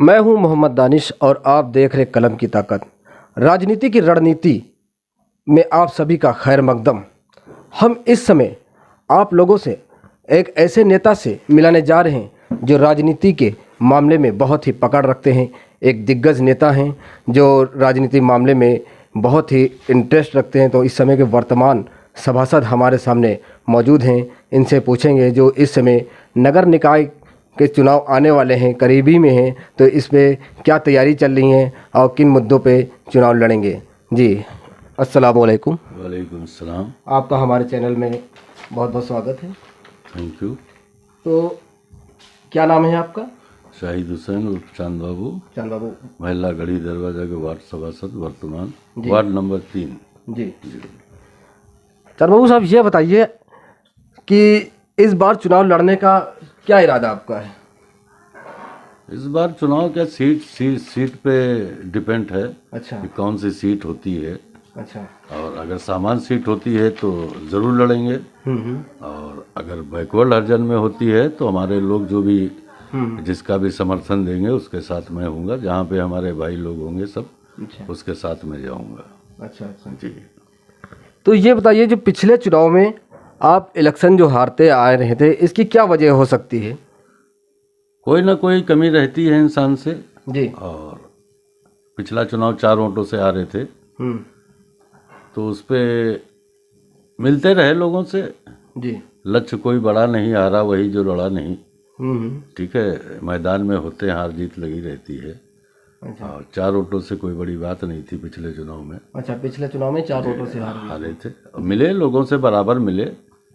मैं हूं मोहम्मद दानिश और आप देख रहे कलम की ताकत। राजनीति की रणनीति में आप सभी का खैर मकदम। हम इस समय आप लोगों से एक ऐसे नेता से मिलाने जा रहे हैं जो राजनीति के मामले में बहुत ही पकड़ रखते हैं। एक दिग्गज नेता हैं जो राजनीति मामले में बहुत ही इंटरेस्ट रखते हैं। तो इस समय के वर्तमान सभासद हमारे सामने मौजूद हैं। इनसे पूछेंगे जो इस समय नगर निकाय के चुनाव आने वाले हैं, करीबी में हैं, तो इसमें क्या तैयारी चल रही है और किन मुद्दों पे चुनाव लड़ेंगे। जी अस्सलाम वालेकुम। वालेकुम सलाम। आपका हमारे चैनल में बहुत बहुत स्वागत है। Thank you. तो क्या नाम है आपका? शाहिद हुसैन उर्फ चांद बाबू। चांद बाबू, महिला गढ़ी दरवाजा के वार्ड सभासद, वर्तमान जी। Ward number 3। जी चांद बाबू साहब, ये बताइए कि इस बार चुनाव लड़ने का क्या इरादा आपका है? इस बार चुनाव क्या सीट पे डिपेंड है अच्छा कि कौन सी सीट होती है। अच्छा। और अगर सामान्य सीट होती है तो ज़रूर लड़ेंगे, और अगर बैकवर्ड हरिजन में होती है तो हमारे लोग जो भी जिसका भी समर्थन देंगे उसके साथ मैं हूँगा। जहाँ पे हमारे भाई लोग होंगे सब, अच्छा उसके साथ मैं जाऊँगा। अच्छा अच्छा। जी। तो ये बताइए, जो पिछले चुनाव में आप इलेक्शन जो हारते आ रहे थे, इसकी क्या वजह हो सकती है? कोई ना कोई कमी रहती है इंसान से। जी। और पिछला चुनाव 4 वोटों से हारे थे, तो उस पे मिलते रहे लोगों से। जी। लक्ष्य कोई बड़ा नहीं, हारा वही जो लड़ा नहीं। हम्म। ठीक है, मैदान में होते हैं, हार जीत लगी रहती है। अच्छा। और 4 वोटों से कोई बड़ी बात नहीं थी पिछले चुनाव में। अच्छा, पिछले चुनाव में 4 वोटों से हारे थे, मिले लोगों से बराबर मिले।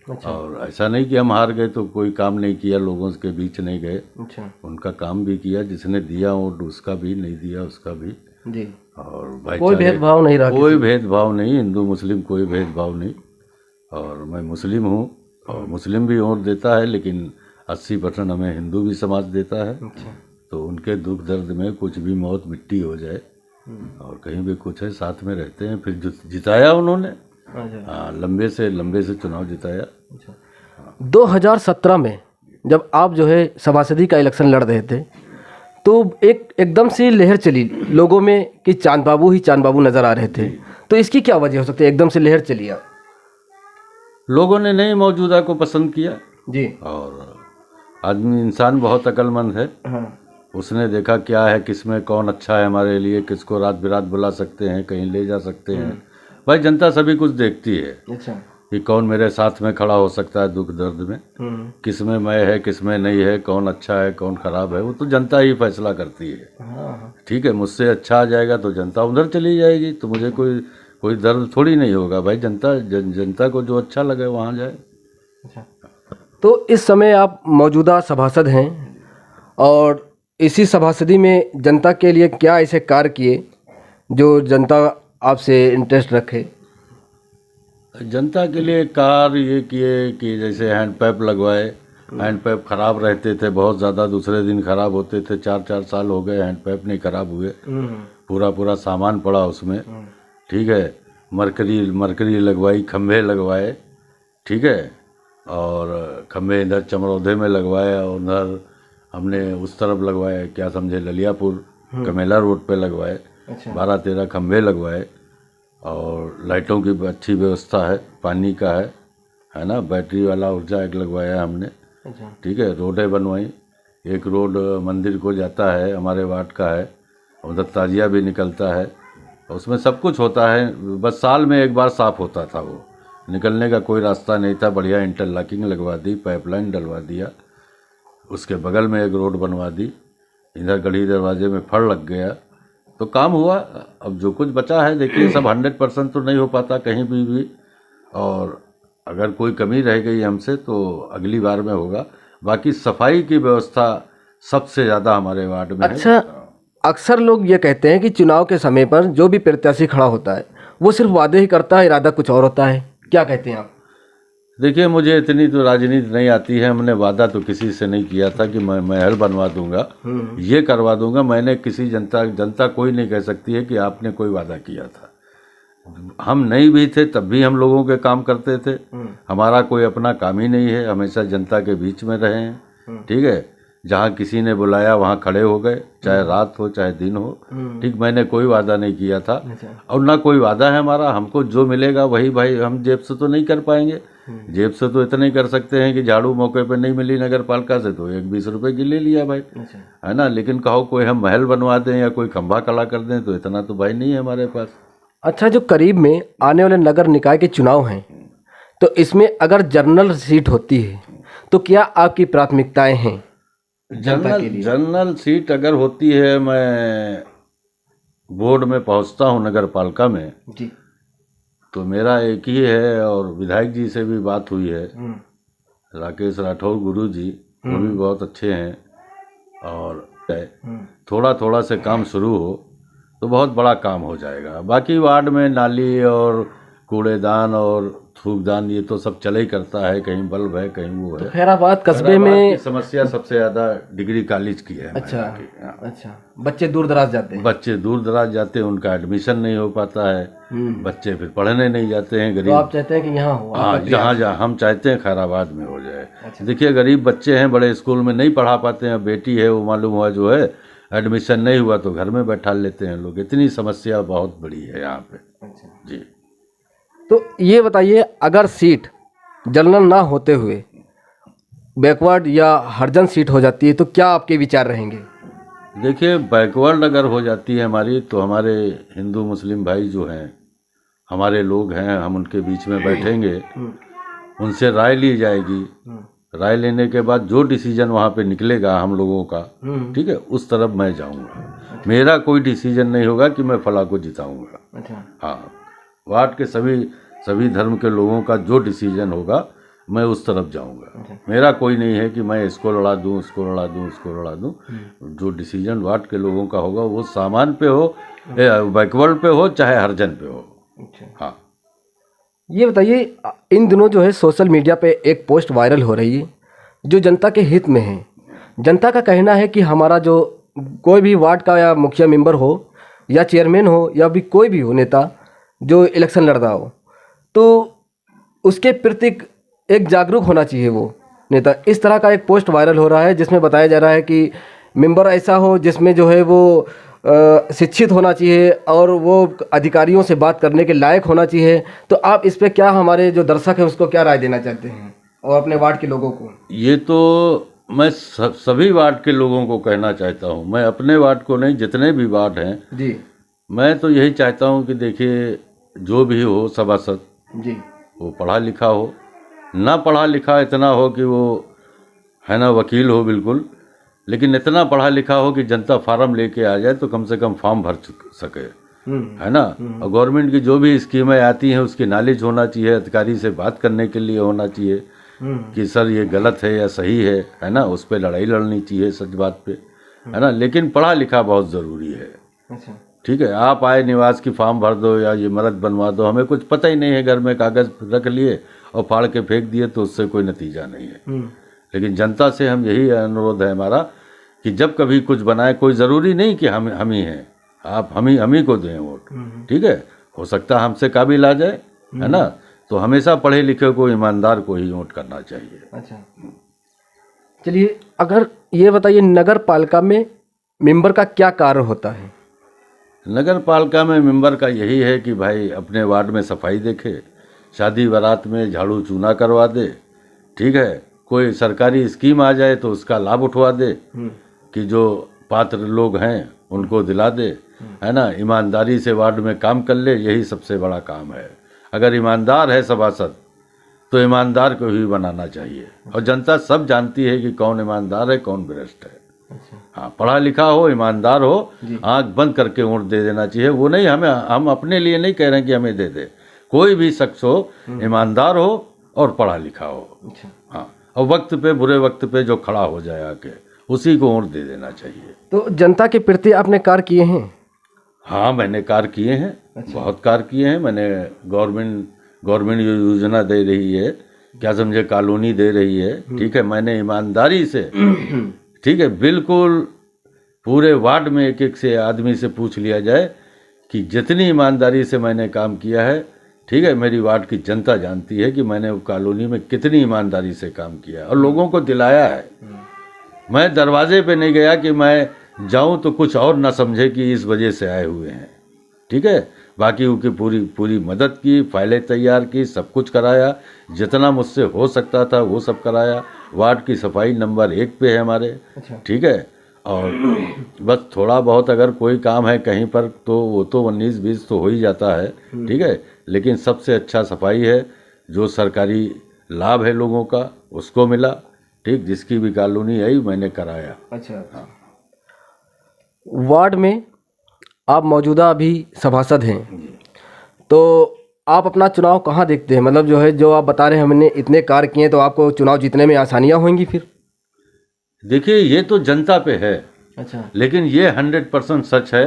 अच्छा। और ऐसा नहीं कि हम हार गए तो कोई काम नहीं किया, लोगों के बीच नहीं गए। अच्छा। उनका काम भी किया, जिसने दिया वोट उसका भी, नहीं दिया उसका भी। जी। और कोई भेदभाव नहीं रहा? कोई भेदभाव नहीं, हिंदू मुस्लिम कोई भेदभाव नहीं। और मैं मुस्लिम हूँ और मुस्लिम भी वोट देता है, लेकिन 80% हमें हिंदू भी समाज देता है। अच्छा। तो उनके दुख दर्द में कुछ भी मौत मिट्टी हो जाए और कहीं भी कुछ है, साथ में रहते हैं। फिर जिताया उन्होंने। अच्छा। हाँ, लंबे से चुनाव जिताया। अच्छा। 2017 में जब आप जो है सभासदी का इलेक्शन लड़ रहे थे, तो एकदम से लहर चली लोगों में कि चांद बाबू ही चांद बाबू नज़र आ रहे थे। तो इसकी क्या वजह हो सकती है, एकदम से लहर चली? आप लोगों ने नई मौजूदा को पसंद किया। जी। और आदमी इंसान बहुत अक्लमंद है। हाँ। उसने देखा क्या है, किसमें कौन अच्छा है हमारे लिए, किसको रात बिरात बुला सकते हैं, कहीं ले जा सकते हैं। भाई जनता सभी कुछ देखती है। अच्छा। कि कौन मेरे साथ में खड़ा हो सकता है दुख दर्द में, किसमें मैं है किसमें नहीं है, कौन अच्छा है कौन खराब है, वो तो जनता ही फैसला करती है। हाँ। ठीक है, मुझसे अच्छा आ जाएगा तो जनता उधर चली जाएगी, तो मुझे कोई दर्द थोड़ी नहीं होगा। भाई जनता को जो अच्छा लगे वहाँ जाए। अच्छा। तो इस समय आप मौजूदा सभासद हैं और इसी सभासदी में जनता के लिए क्या ऐसे कार्य किए जो जनता आपसे इंटरेस्ट रखे? जनता के लिए कार्य ये किए कि जैसे हैंडपैप लगवाए। हैंडपैप खराब रहते थे बहुत ज़्यादा, दूसरे दिन खराब होते थे। 4 साल हो गए हैंडपैप नहीं खराब हुए। पूरा सामान पड़ा उसमें। ठीक है, मरकरी लगवाई, खंभे लगवाए। ठीक है, और खंभे इधर चमरौधे में लगवाए और उधर हमने उस तरफ लगवाए, क्या समझे, ललियापुर कमेला रोड पे लगवाए। 12-13 खंभे लगवाए। और लाइटों की अच्छी व्यवस्था है, पानी का है ना, बैटरी वाला ऊर्जा एक लगवाया हमने। ठीक है, रोडें बनवाई। एक रोड मंदिर को जाता है, हमारे वार्ड का है, उधर ताजिया भी निकलता है। उसमें सब कुछ होता है, बस साल में एक बार साफ़ होता था, वो निकलने का कोई रास्ता नहीं था। बढ़िया इंटरलॉकिंग लगवा दी, पाइपलाइन डलवा दिया, उसके बगल में एक रोड बनवा दी, इधर गढ़ी दरवाजे में फड़ लग गया, तो काम हुआ। अब जो कुछ बचा है देखिए, सब 100% तो नहीं हो पाता कहीं भी। और अगर कोई कमी रह गई हमसे तो अगली बार में होगा। बाकी सफाई की व्यवस्था सबसे ज़्यादा हमारे वार्ड में है। अच्छा, अक्सर लोग ये कहते हैं कि चुनाव के समय पर जो भी प्रत्याशी खड़ा होता है वो सिर्फ वादे ही करता है, इरादा कुछ और होता है, क्या कहते हैं आप? देखिए, मुझे इतनी तो राजनीति नहीं आती है। हमने वादा तो किसी से नहीं किया था कि मैं महल बनवा दूंगा, ये करवा दूंगा। मैंने किसी जनता कोई नहीं कह सकती है कि आपने कोई वादा किया था। हम नहीं भी थे तब भी हम लोगों के काम करते थे। हमारा कोई अपना काम ही नहीं है, हमेशा जनता के बीच में रहे हैं। ठीक है, जहाँ किसी ने बुलाया वहाँ खड़े हो गए, चाहे रात हो चाहे दिन हो। ठीक, मैंने कोई वादा नहीं किया था और ना कोई वादा है हमारा। हमको जो मिलेगा वही, भाई हम जेब से तो नहीं कर पाएंगे। जेब से तो इतना ही कर सकते हैं कि झाड़ू मौके पे नहीं मिली नगर पालिका से तो 1-20 रुपए की ले लिया भाई, है ना। लेकिन कहो कोई हम महल बनवा दें या कोई खंभा खड़ा कर दें तो इतना तो भाई नहीं है हमारे पास। अच्छा, जो करीब में आने वाले नगर निकाय के चुनाव हैं, तो इसमें अगर जनरल सीट होती है तो क्या आपकी प्राथमिकताएं हैं? जनरल सीट अगर होती है, मैं बोर्ड में पहुंचता हूं नगर पालिका में जी, तो मेरा एक ही है, और विधायक जी से भी बात हुई है, राकेश राठौर गुरु जी, वो भी बहुत अच्छे हैं, और थोड़ा थोड़ा से काम शुरू हो तो बहुत बड़ा काम हो जाएगा। बाकी वार्ड में नाली और कूड़ेदान और थूकदान ये तो सब चले ही करता है, कहीं बल्ब है कहीं वो है। खैराबाद कस्बे में समस्या सबसे ज्यादा डिग्री कॉलेज की है। अच्छा, अच्छा, बच्चे दूर दराज जाते हैं। बच्चे दूर दराज जाते हैं, उनका एडमिशन नहीं हो पाता है, बच्चे फिर पढ़ने नहीं जाते हैं। गरीब, तो आप चाहते हैं कि यहाँ हो? हाँ, जहाँ हम चाहते हैं खैराबाद में हो जाए। देखिए, गरीब बच्चे हैं, बड़े स्कूल में नहीं पढ़ा पाते हैं। बेटी है वो मालूम हुआ जो है, एडमिशन नहीं हुआ तो घर में बैठा लेते हैं लोग। इतनी समस्या बहुत बड़ी है यहाँ पे। जी, तो ये बताइए, अगर सीट जनरल ना होते हुए बैकवर्ड या हरजन सीट हो जाती है तो क्या आपके विचार रहेंगे? देखिए, बैकवर्ड अगर हो जाती है हमारी तो हमारे हिंदू मुस्लिम भाई जो हैं, हमारे लोग हैं, हम उनके बीच में बैठेंगे, उनसे राय ली जाएगी। राय लेने के बाद जो डिसीजन वहाँ पे निकलेगा हम लोगों का, ठीक है, उस तरफ मैं जाऊँगा। मेरा कोई डिसीजन नहीं होगा कि मैं फला को जिताऊँगा। अच्छा, हाँ, वार्ड के सभी धर्म के लोगों का जो डिसीजन होगा मैं उस तरफ जाऊंगा। मेरा कोई नहीं है कि मैं इसको लड़ा दूं, उसको लड़ा दूं, उसको लड़ा दूं। जो डिसीजन वार्ड के लोगों का होगा, वो सामान पे हो, बैकवर्ड पे हो, चाहे हरजन पे हो। हाँ, ये बताइए, इन दिनों जो है सोशल मीडिया पे एक पोस्ट वायरल हो रही है जो जनता के हित में है। जनता का कहना है कि हमारा जो कोई भी वार्ड का या मुखिया मेंबर हो या चेयरमैन हो या भी कोई भी हो नेता जो इलेक्शन लड़ रहा हो, तो उसके प्रति एक जागरूक होना चाहिए वो नेता। इस तरह का एक पोस्ट वायरल हो रहा है जिसमें बताया जा रहा है कि मेंबर ऐसा हो जिसमें जो है वो शिक्षित होना चाहिए और वो अधिकारियों से बात करने के लायक होना चाहिए। तो आप इस पे क्या, हमारे जो दर्शक हैं उसको क्या राय देना चाहते हैं और अपने वार्ड के लोगों को? ये तो मैं सभी वार्ड के लोगों को कहना चाहता हूँ, मैं अपने वार्ड को नहीं, जितने भी वार्ड हैं जी, मैं तो यही चाहता हूँ कि देखिए, जो भी हो सभासद जी, वो पढ़ा लिखा हो, ना पढ़ा लिखा इतना हो कि वो है ना वकील हो बिल्कुल, लेकिन इतना पढ़ा लिखा हो कि जनता फार्म लेके आ जाए तो कम से कम फॉर्म भर सके, है ना। और गवर्नमेंट की जो भी स्कीमें आती हैं उसकी नॉलेज होना चाहिए, अधिकारी से बात करने के लिए होना चाहिए कि सर ये गलत है या सही है ना। उस पर लड़ाई लड़नी चाहिए सच बात पे, है ना। लेकिन पढ़ा लिखा बहुत ज़रूरी है। अच्छा, ठीक है, आप आए निवास की फॉर्म भर दो या ये मरद बनवा दो, हमें कुछ पता ही नहीं है, घर में कागज़ रख लिए और फाड़ के फेंक दिए तो उससे कोई नतीजा नहीं है। लेकिन जनता से हम यही अनुरोध है हमारा कि जब कभी कुछ बनाए, कोई ज़रूरी नहीं कि हम ही हैं, आप हम ही को दें वोट, ठीक है। हो सकता है हमसे काबिल आ जाए, है ना। तो हमेशा पढ़े लिखे को, ईमानदार को ही वोट करना चाहिए। अच्छा, चलिए, अगर ये बताइए, नगर पालिका में मेंबर का क्या कार्य होता है? नगर पालिका में मेंबर का यही है कि भाई अपने वार्ड में सफाई देखे, शादी बारात में झाड़ू चूना करवा दे, ठीक है। कोई सरकारी स्कीम आ जाए तो उसका लाभ उठवा दे कि जो पात्र लोग हैं उनको दिला दे, है ना। ईमानदारी से वार्ड में काम कर ले, यही सबसे बड़ा काम है। अगर ईमानदार है सभासद तो ईमानदार को ही बनाना चाहिए, और जनता सब जानती है कि कौन ईमानदार है कौन भ्रष्ट है। हाँ, पढ़ा लिखा हो, ईमानदार हो, आंख बंद करके वोट दे देना चाहिए। वो नहीं, हम अपने लिए नहीं कह रहे हैं कि हमें दे दे, कोई भी शख्स हो, ईमानदार हो और पढ़ा लिखा हो। हाँ, और वक्त पे, बुरे वक्त पे जो खड़ा हो जाए आके, उसी को वोट दे देना चाहिए। तो जनता के प्रति आपने कार्य किए हैं? हाँ, मैंने कार्य किए हैं। बहुत कार्य किए हैं मैंने। गवर्नमेंट योजना दे रही है, क्या समझे, कॉलोनी दे रही है, ठीक है। मैंने ईमानदारी से, ठीक है, बिल्कुल पूरे वार्ड में एक एक से आदमी से पूछ लिया जाए कि जितनी ईमानदारी से मैंने काम किया है, ठीक है, मेरी वार्ड की जनता जानती है कि मैंने वो कॉलोनी में कितनी ईमानदारी से काम किया है और लोगों को दिलाया है। मैं दरवाजे पे नहीं गया कि मैं जाऊं तो कुछ और ना समझे कि इस वजह से आए हुए हैं। ठीक है, बाकी उनकी पूरी मदद की, फाइलें तैयार की, सब कुछ कराया, जितना मुझसे हो सकता था वो सब कराया। वार्ड की सफाई नंबर 1 पे है हमारे। अच्छा। ठीक है, और बस थोड़ा बहुत अगर कोई काम है कहीं पर तो वो तो 19-20 तो हो ही जाता है। ठीक है, लेकिन सबसे अच्छा सफाई है, जो सरकारी लाभ है लोगों का उसको मिला। ठीक, जिसकी भी कॉलोनी आई मैंने कराया। अच्छा। वार्ड में आप मौजूदा अभी सभासद हैं, तो आप अपना चुनाव कहाँ देखते हैं? मतलब जो है, जो आप बता रहे हैं हमने इतने कार्य किए, तो आपको चुनाव जीतने में आसानियाँ होंगी फिर? देखिए, ये तो जनता पे है, अच्छा। लेकिन ये 100% सच है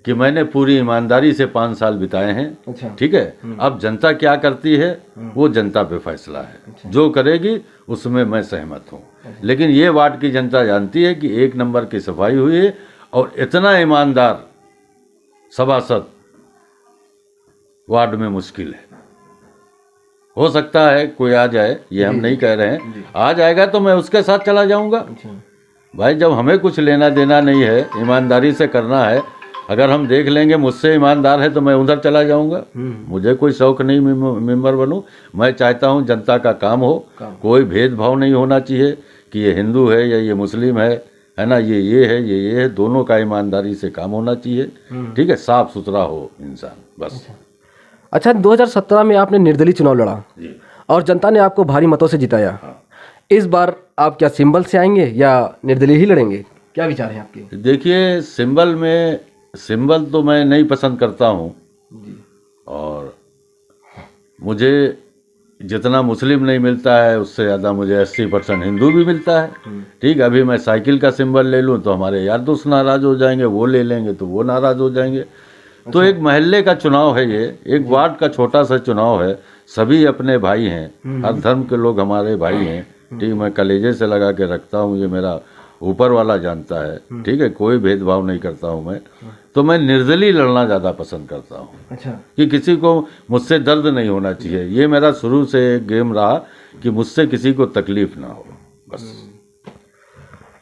कि मैंने पूरी ईमानदारी से 5 साल बिताए हैं। अच्छा। ठीक है, अब जनता क्या करती है वो जनता पे फैसला है। जो करेगी उसमें मैं सहमत हूँ। लेकिन ये वार्ड की जनता जानती है कि 1 नंबर की सफाई हुई है, और इतना ईमानदार सभासद वार्ड में मुश्किल है। हो सकता है कोई आ जाए, ये हम नहीं कह रहे हैं, आ जाएगा तो मैं उसके साथ चला जाऊंगा। भाई, जब हमें कुछ लेना देना नहीं है, ईमानदारी से करना है, अगर हम देख लेंगे मुझसे ईमानदार है तो मैं उधर चला जाऊंगा। मुझे कोई शौक नहीं मेंबर बनूं। मैं चाहता हूं जनता का काम हो, कोई भेदभाव नहीं होना चाहिए कि ये हिंदू है या ये मुस्लिम है ना, ये है ये है, दोनों का ईमानदारी से काम होना चाहिए। ठीक है, साफ सुथरा हो इंसान, बस। अच्छा, 2017 में आपने निर्दलीय चुनाव लड़ा जी। और जनता ने आपको भारी मतों से जिताया। हाँ। इस बार आप क्या सिंबल से आएंगे या निर्दलीय ही लड़ेंगे? क्या विचार हैं आपके? देखिए, सिंबल तो मैं नहीं पसंद करता हूँ, और मुझे जितना मुस्लिम नहीं मिलता है उससे ज़्यादा मुझे 80% हिंदू भी मिलता है। ठीक, अभी मैं साइकिल का सिंबल ले लूँ तो हमारे यार दोस्त नाराज़ हो जाएंगे, वो ले लेंगे तो वो नाराज़ हो जाएंगे। तो एक महल्ले का चुनाव है ये, एक वार्ड का छोटा सा चुनाव है, सभी अपने भाई हैं, हर धर्म के लोग हमारे भाई हैं। ठीक, मैं कलेजे से लगा के रखता हूँ, ये मेरा ऊपर वाला जानता है। ठीक है, कोई भेदभाव नहीं करता हूँ मैं। तो मैं निर्दलीय लड़ना ज़्यादा पसंद करता हूँ। अच्छा। कि किसी को मुझसे दर्द नहीं होना चाहिए, ये मेरा शुरू से एक गेम रहा कि मुझसे किसी को तकलीफ ना हो, बस।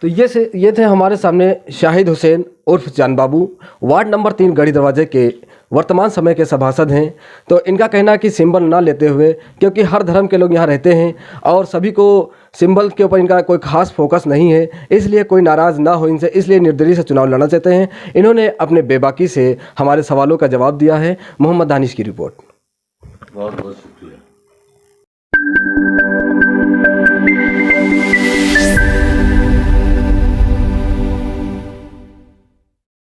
तो ये थे हमारे सामने शाहिद हुसैन उर्फ जान बाबू, वार्ड नंबर 3 गढ़ी दरवाजे के वर्तमान समय के सभासद हैं। तो इनका कहना है कि सिंबल ना लेते हुए, क्योंकि हर धर्म के लोग यहाँ रहते हैं और सभी को सिंबल के ऊपर इनका कोई खास फोकस नहीं है, इसलिए कोई नाराज़ ना हो इनसे, इसलिए निर्दलीय से चुनाव लड़ना चाहते हैं। इन्होंने अपने बेबाकी से हमारे सवालों का जवाब दिया है। मोहम्मद दानिश की रिपोर्ट। बहुत बहुत शुक्रिया।